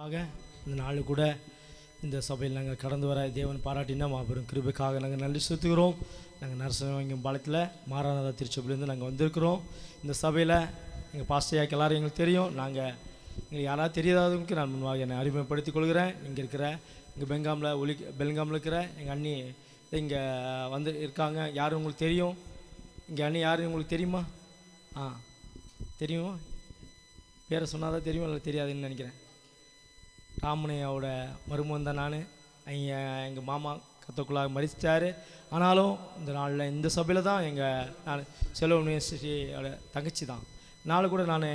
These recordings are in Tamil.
ஆக இந்த நாள் கூட இந்த சபையில் நாங்கள் கடந்து வர தேவன் பாராட்டினா மாபெரும் கிருபைக்காக நாங்கள் நன்றி செலுத்துகிறோம். நாங்கள் நரசிங்கம் பாளையத்தில் மாராநாதா திருச்சபையிலேருந்து நாங்கள் வந்திருக்கிறோம். இந்த சபையில் எங்கள் பாஸ்டர்யாக்கு எல்லோரும் எங்களுக்கு தெரியும். எங்களுக்கு யாராவது தெரியாதவங்களுக்கு நான் முன்பாக என்னை அறிமுகப்படுத்திக் கொள்கிறேன். இங்கே இருக்கிற இங்கே பெல்காமில் இருக்கிற எங்கள் அண்ணி இங்கே வந்து இருக்காங்க. யாரும் உங்களுக்கு தெரியும்? இங்கே அண்ணி யாரும் உங்களுக்கு தெரியுமா? தெரியுமா? பேரை சொன்னால் தான் தெரியும், இல்லை தெரியாதுன்னு நினைக்கிறேன். ராமனையோட மருமகன் தான் நான். எங்கள் மாமா கத்தக்குள்ளாக மறிச்சிட்டார். ஆனாலும் இந்த நாளில் இந்த சபையில் தான் நான் செலவு யூனிவர்சிட்டியோட தங்கச்சி தான். நாள் கூட நான்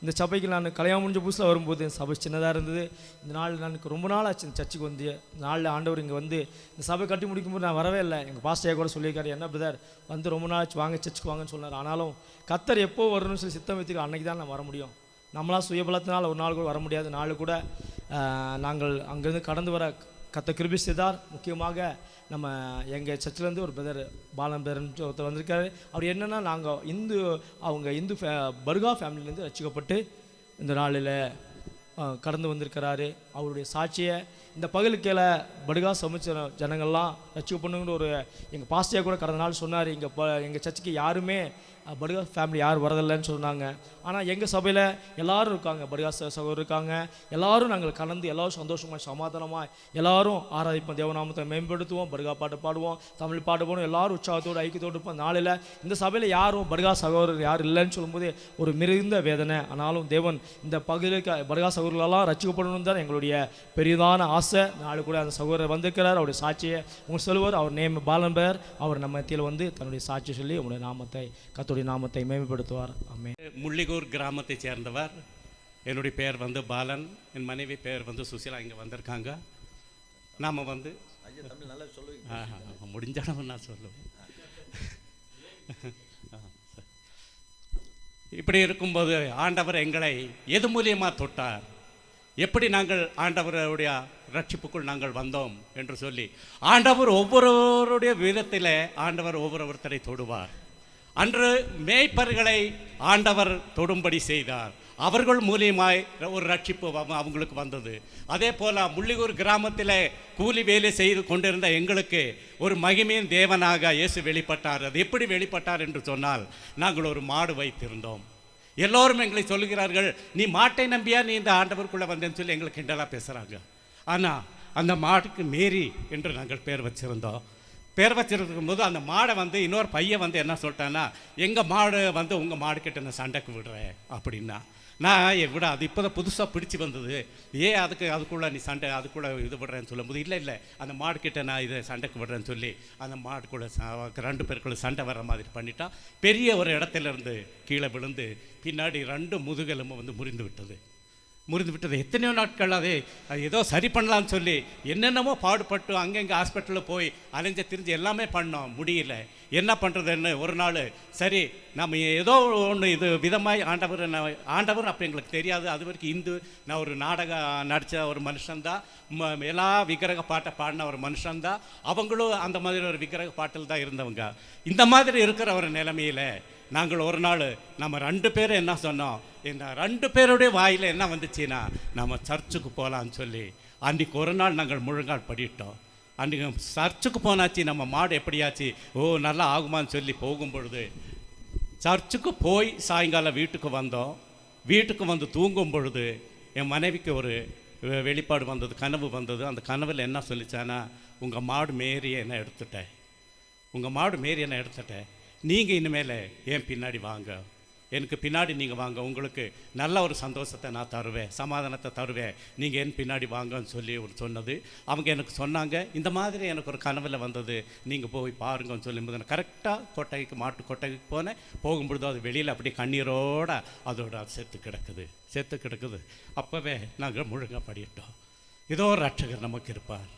இந்த சபைக்கு நான் கல்யாணம் முடிஞ்ச புதுசில் வரும்போது சபை சின்னதாக இருந்தது. இந்த நாள் எனக்கு ரொம்ப நாள் ஆச்சு இந்த சர்ச்சுக்கு வந்து. இந்த நாளில் ஆண்டவர் இங்கே வந்து இந்த சபை கட்டி முடிக்கும்போது நான் வரவே இல்லை. எங்கள் பாஸ்டர்யா கூட சொல்லியிருக்காரு, என்ன பிரதர் வந்து ரொம்ப நாள் ஆச்சு, வாங்க சர்ச்சுக்கு வாங்கன்னு சொன்னார். ஆனாலும் கத்தர் எப்போ வரணும்னு சொல்லி சித்தம் வைத்துக்கு அன்றைக்கி தான் நான் வர முடியும். நம்மளாம் சுயபலத்தினால் ஒரு நாள் கூட வர முடியாது. நாள் கூட நாங்கள் அங்கேருந்து கடந்து வர கத்த கிருபை செய்தார். முக்கியமாக நம்ம எங்கள் சர்ச்சிலேருந்து ஒரு பிரதர் பாலன் பிரதர்ன்ட்டு ஒருத்தர் வந்திருக்காரு. அவர் என்னென்னா, அவங்க இந்து பர்கா ஃபேமிலியிலேருந்து ரசிக்கப்பட்டு இந்த நாளில் கடந்து வந்திருக்கிறாரு. அவருடைய சாட்சியை இந்த பகலுக்கேல படுகா சமைச்ச ஜனங்கள்லாம் ரசிக்கப்படணுங்கிற ஒரு எங்கள் பாஸ்டர்யா கூட கடந்த நாள் சொன்னார். எங்கள் சர்ச்சுக்கு யாருமே படுகா ஃபேமிலி யாரும் வரதில்லைன்னு சொன்னாங்க. ஆனால் எங்கள் சபையில் எல்லோரும் இருக்காங்க, படுகா சகோதரர் இருக்காங்க. எல்லோரும் நாங்கள் கலந்து எல்லோரும் சந்தோஷமாக சமாதானமாக எல்லோரும் ஆராதிப்போம், தேவநாமத்தை மேம்படுத்துவோம், படுகா பாட்டு பாடுவோம், தமிழ் பாட்டு போடுவோம். எல்லோரும் உற்சாகத்தோடு ஐக்கியத்தோடு இருப்போம். நாளில் இந்த சபையில் யாரும் படுகா சகோதரர் யாரும் இல்லைன்னு சொல்லும்போது ஒரு மிகுந்த வேதனை. ஆனாலும் தேவன் இந்த பகுதிக்கு படுகா சகோதரர்களெல்லாம் ரசிக்கப்படணும் தான் எங்களுடைய பெரிதான ஆசை. நாளை கூட அந்த சகோதரர் வந்திருக்கிறார். அவருடைய சாட்சியை உங்கள் சொல்லுவார். அவர் நேம் பாலன் பெயர். அவர் நம்ம மத்தியில் வந்து தன்னுடைய சாட்சியை சொல்லி உங்களுடைய நாமத்தை நாமத்தை மேம்படுத்துவார். ஆமென். முள்ளிகூர் கிராமத்தை சேர்ந்தவர். என்னுடைய பெயர் வந்து பாலன், என் மனைவி பெயர் வந்து சுசிலா. இங்கே வந்திருக்காங்க. நாம் வந்து முடிஞ்சாலும் நான் சொல்லுவேன். இப்படி இருக்கும்போது ஆண்டவர் எங்களை எது மூலியமாக தொட்டார், எப்படி நாங்கள் ஆண்டவருடைய ரட்சிப்புக்குள் நாங்கள் வந்தோம் என்று சொல்லி ஆண்டவர் ஒவ்வொருவருடைய விதத்தில் ஆண்டவர் ஒவ்வொருத்தரை தொடுவார். அன்று மேய்ப்பர்களை ஆண்டவர் தொடும்படி செய்தார். அவர்கள் மூலியமாய் ஒரு ரட்சிப்பு அவங்களுக்கு வந்தது. அதே போல் முள்ளிகூர் கிராமத்தில் கூலி வேலை செய்து கொண்டிருந்த எங்களுக்கு ஒரு மகிமையின் தேவனாக இயேசு வெளிப்பட்டார். அது எப்படி வெளிப்பட்டார் என்று சொன்னால், நாங்கள் ஒரு மாடு வைத்திருந்தோம். எல்லோரும் எங்களை சொல்லுகிறார்கள், நீ மாட்டை நம்பியா நீ இந்த ஆண்டவருக்குள்ளே வந்தேன்னு சொல்லி எங்களுக்கு கிண்டலாக பேசுகிறாங்க. ஆனால் அந்த மாட்டுக்கு மேரி என்று நாங்கள் பேர் வச்சுருந்தோம். பேர் வச்சிருக்கும் போது அந்த மாடை வந்து இன்னொரு பையன் வந்து என்ன சொல்லிட்டான்னா, எங்கள் மாடு வந்து உங்கள் மாடுக்கிட்ட நான் சண்டைக்கு விடுறேன் அப்படின்னா. நான் விட அது இப்போ தான் புதுசாக பிடிச்சி வந்தது, அதுக்குள்ளே நீ சண்டை அதுக்குள்ளே இது விடுறேன்னு சொல்லும்போது, இல்லை அந்த மாடுக்கிட்ட நான் இதை சண்டைக்கு விடுறேன்னு சொல்லி அந்த மாடுக்குள்ளே 2 பேருக்குள்ளே சண்டை வர்ற மாதிரி பண்ணிட்டா. பெரிய ஒரு இடத்துலேருந்து கீழே விழுந்து பின்னாடி 2 முதுகெலும்பு வந்து முறிந்து விட்டது. எத்தனையோ நாட்கள் அது ஏதோ சரி பண்ணலான்னு சொல்லி என்னென்னமோ பாடுபட்டு அங்கங்கே ஹாஸ்பிட்டலில் போய் அலைஞ்ச திரிஞ்சு எல்லாமே பண்ணோம், முடியல. என்ன பண்ணுறதுன்னு ஒரு நாள் சரி நம்ம ஏதோ ஒன்று இது விதமாய் ஆண்டவர் அப்போ எங்களுக்கு தெரியாது. அது வரைக்கும் நான் ஒரு நாடகம் நடித்த ஒரு மனுஷன்தான், எல்லா விக்கிரக பாட்டை பாடின ஒரு மனுஷன்தான். அவங்களும் அந்த மாதிரி ஒரு விக்கிரக பாட்டில் தான் இருந்தவங்க. இந்த மாதிரி இருக்கிற ஒரு நிலைமையில் நாங்கள் ஒரு நாள் நம்ம 2 பேரும் என்ன சொன்னோம், இந்த 2 பேருடைய வாயில் என்ன வந்துச்சுன்னா, நம்ம சர்ச்சுக்கு போகலான்னு சொல்லி அன்றைக்கி ஒரு நாள் நாங்கள் முழங்கால் படிட்டோம். அன்றைக்கி சர்ச்சுக்கு போனாச்சு. நம்ம மாடு எப்படியாச்சு நல்லா ஆகுமான்னு சொல்லி போகும் பொழுது சர்ச்சுக்கு போய் சாயங்காலம் வீட்டுக்கு வந்தோம். வீட்டுக்கு வந்து தூங்கும் பொழுது என் மனைவிக்கு ஒரு வெளிப்பாடு வந்தது, கனவு வந்தது. அந்த கனவில் என்ன சொல்லிச்சானா, உங்கள் மாடு மேரி என்ன எடுத்துட்டேன், நீங்கள் இனிமேல் என் பின்னாடி வாங்க, எனக்கு பின்னாடி நீங்கள் வாங்க, உங்களுக்கு நல்ல ஒரு சந்தோஷத்தை நான் தருவேன், சமாதானத்தை தருவேன், நீங்கள் என் பின்னாடி வாங்கன்னு சொல்லி சொன்னது. அவங்க எனக்கு சொன்னாங்க, இந்த மாதிரி எனக்கு ஒரு கனவில் வந்தது, நீங்கள் போய் பாருங்கன்னு சொல்லும்போது நான் கரெக்டாக மாட்டு கொட்டைக்கு போனேன். போகும்பொழுது அது வெளியில் அப்படியே கண்ணீரோடு அதோட செத்து கிடக்குது. அப்போவே நாங்கள் முழுங்க படிட்டோம். ஏதோ ரட்சகர் நமக்கு இருப்பார்,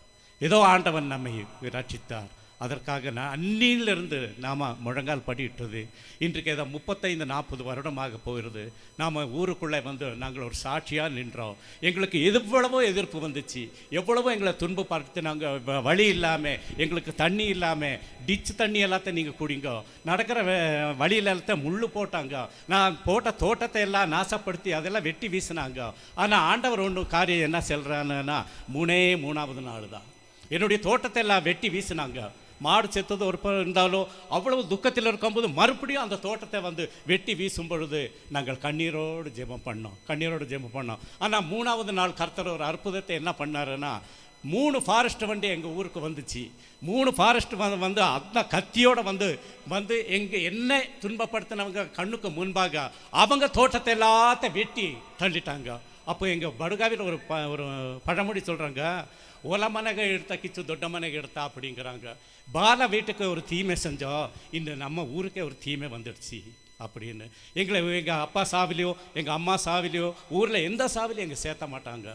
ஏதோ ஆண்டவன் நம்மை ரட்சித்தார். அதற்காக நான் அன்னியிலிருந்து நாம் முழங்கால் படியிட்டது இன்றைக்கு ஏதோ 35-40 வருடமாக போகிறது. நாம் ஊருக்குள்ளே வந்து நாங்கள் ஒரு சாட்சியாக நின்றோம். எங்களுக்கு எவ்வளவோ எதிர்ப்பு வந்துச்சு, எவ்வளவோ எங்களை துன்பப்படுத்தி நாங்கள் வழி இல்லாமல், எங்களுக்கு தண்ணி இல்லாமல், டிச்சு தண்ணி எல்லாத்தையும் நீங்கள் குடிங்க, நடக்கிற வழியில் எல்லாத்தையும் முள்ளு போட்டாங்க, நான் போட்ட தோட்டத்தை எல்லாம் நாசப்படுத்தி அதெல்லாம் வெட்டி வீசினாங்க. ஆனால் ஆண்டவர் ஒன்று காரியம் என்ன சொல்கிறான்னா, 3வது நாள் தான் என்னுடைய தோட்டத்தை எல்லாம் வெட்டி வீசினாங்க. மாடு செத்தது ஒரு இருந்தாலும் அவ்வளவு துக்கத்தில் இருக்கும்போது மறுபடியும் அந்த தோட்டத்தை வந்து வெட்டி வீசும் பொழுது நாங்கள் கண்ணீரோடு ஜெபம் பண்ணோம். ஆனால் 3வது நாள் கர்த்தர் ஒரு அற்புதத்தை என்ன பண்ணாருன்னா, 3 ஃபாரஸ்ட் வண்டி எங்கள் ஊருக்கு வந்துச்சு. 3 ஃபாரஸ்ட் வந்து அந்த கத்தியோடு வந்து என்ன துன்பப்படுத்தினவங்க கண்ணுக்கு முன்பாக அவங்க தோட்டத்தை எல்லாத்தையும் வெட்டி தள்ளிட்டாங்க. அப்போ எங்கள் படுகாவில் ஒரு பழமொழி சொல்கிறாங்க, ஒல மனகை எடுத்தா கிச்சு தொட்ட மனகை எடுத்தா அப்படிங்கிறாங்க. பால வீட்டுக்கு ஒரு தீமை செஞ்சோம், இன்னும் நம்ம ஊருக்கே ஒரு தீமை வந்துடுச்சு அப்படின்னு. எங்கள் அப்பா சாவிலையோ எங்கள் அம்மா சாவிலையோ ஊரில் எந்த சாவிலையும் எங்கள் சேர்த்த மாட்டாங்க,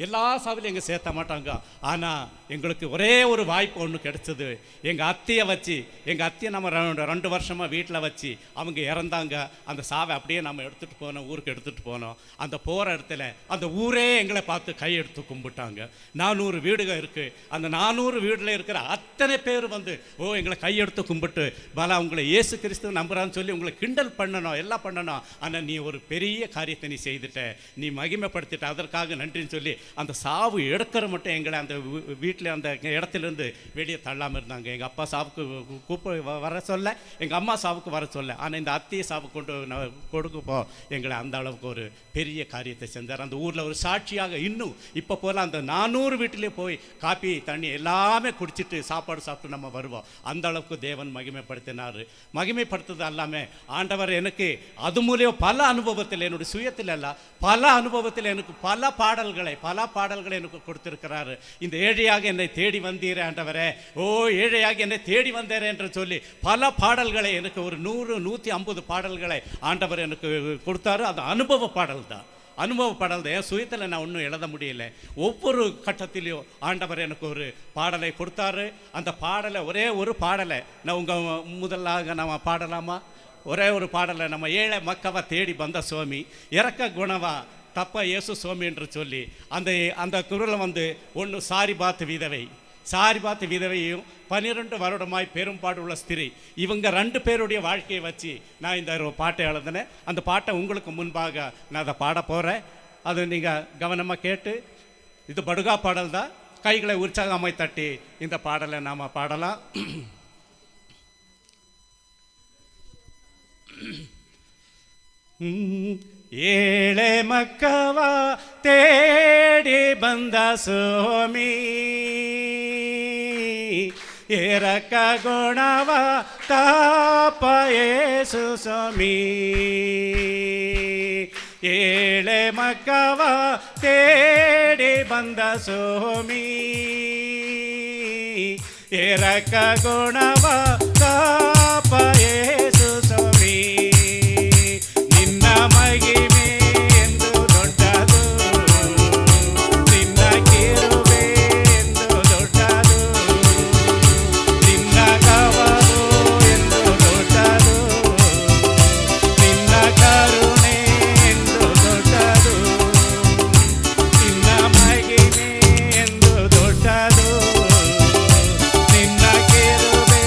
எல்லா சாவிலையும் எங்கள் சேர்த்த மாட்டாங்க. ஆனால் எங்களுக்கு ஒரே ஒரு வாய்ப்பு ஒன்று கிடைச்சது. எங்கள் அத்தையை நம்ம 2 வருஷமாக வீட்டில் வச்சு அவங்க இறந்தாங்க. அந்த சாவை அப்படியே நம்ம எடுத்துகிட்டு போனோம், ஊருக்கு எடுத்துகிட்டு போனோம். அந்த போகிற இடத்துல அந்த ஊரே எங்களை பார்த்து கையெடுத்து கும்பிட்டாங்க. 400 வீடுகள் இருக்குது. அந்த 400 வீட்டில் இருக்கிற அத்தனை பேர் வந்து எங்களை கையெடுத்து கும்பிட்டு, பலா உங்களை இயேசு கிறிஸ்து நம்புறான்னு சொல்லி உங்களை கிண்டல் பண்ணணும், எல்லாம் பண்ணணும். ஆனால் நீ ஒரு பெரிய காரியத்தை நீ செய்துட்ட, நீ மகிமைப்படுத்திட்ட, அதற்காக நன்றின்னு சொல்லி அந்த சாவு எடுக்கிற மட்டும் எங்களை அந்த வீட்டில் அந்த இடத்துலேருந்து வெளியே தள்ளாமல் இருந்தாங்க. எங்கள் அப்பா சாவுக்கு வர சொல்ல, எங்கள் அம்மா சாவுக்கு வர சொல்ல, ஆனால் இந்த அத்தையை சாவுக்கு கொடுக்கப்போ எங்களை அந்த அளவுக்கு ஒரு பெரிய காரியத்தை செஞ்சார். அந்த ஊரில் ஒரு சாட்சியாக இன்னும் இப்போ போல் அந்த 400 வீட்டிலே போய் காப்பி தண்ணி எல்லாமே குடிச்சிட்டு சாப்பாடு சாப்பிட்டு நம்ம வருவோம். அந்த அளவுக்கு தேவன் மகிமைப்படுத்தினார். மகிமைப்படுத்துறது எல்லாமே ஆண்டவர் எனக்கு அது மூலியம் பல அனுபவத்தில், என்னுடைய சுயத்தில் எல்லாம் பல அனுபவத்தில் எனக்கு பல பாடல்களை எனக்கு கொடுத்திருக்கிறாரு. இந்த ஏழையாக என்னை தேடி வந்தீரே ஆண்டவரே, ஏழையாக என்னை தேடி வந்தேரே என்று சொல்லி பல பாடல்களை எனக்கு ஒரு 100-150 பாடல்களை ஆண்டவர் எனக்கு கொடுத்தாரு. அது அனுபவ பாடல் தான். என் சுயத்தில் நான் ஒன்றும் எழுத முடியல. ஒவ்வொரு கட்டத்திலையும் ஆண்டவர் எனக்கு ஒரு பாடலை கொடுத்தாரு. அந்த பாடலை ஒரே ஒரு பாடலை நான் முதலாக நம்ம பாடலாமா? ஒரே ஒரு பாடலை, நம்ம ஏழை மக்கவா தேடி வந்த சுவாமி, இறக்க குணவா தப்பா இயேசு சுவாமி என்று சொல்லி அந்த குரலை வந்து ஒன்று சாரிபாத் விதவையும் 12 வருடமாய் பெரும்பாடுள்ள ஸ்திரீ, இவங்க 2 பேருடைய வாழ்க்கையை வச்சு நான் இந்த பாட்டை எழுதினேன். அந்த பாட்டை உங்களுக்கு முன்பாக நான் அதை பாட போகிறேன். அது நீங்கள் கவனமாக கேட்டு, இது படுகா பாடல் தான். கைகளை உற்சாகமாய் தட்டி இந்த பாடலை நாம் பாடலாம். ஏழை மக்கவா தேடி ಬಂದ சுவாமி, இரக்க குணவ தாಪ ಯೇಸು சுவாமி. ஏழை மக்கவா தேடி ಬಂದ சுவாமி, இரக்க குணவ தாಪ ಯೇಸು சுவாமி. ನಿನ್ನ ಮಹಿಮೆ ಎಂದು ದೊಡ್ಡದು, ನಿನ್ನ ಕಿರುಬೆ ಎಂದು ದೊಡ್ಡದು, ನಿನ್ನ ಕವರು ಎಂದು ದೊಡ್ಡದು, ನಿನ್ನ ಕರುಣೆ ಎಂದು ದೊಡ್ಡದು, ನಿನ್ನ ಮಹಿಮೆ ಎಂದು ದೊಡ್ಡದು, ನಿನ್ನ ಕಿರುಬೆ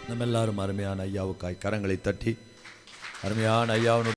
நம்ம எல்லாரும் அருமையான ஐயாவுக்காய் கரங்களை தட்டி அருமையான ஐயாவினுடைய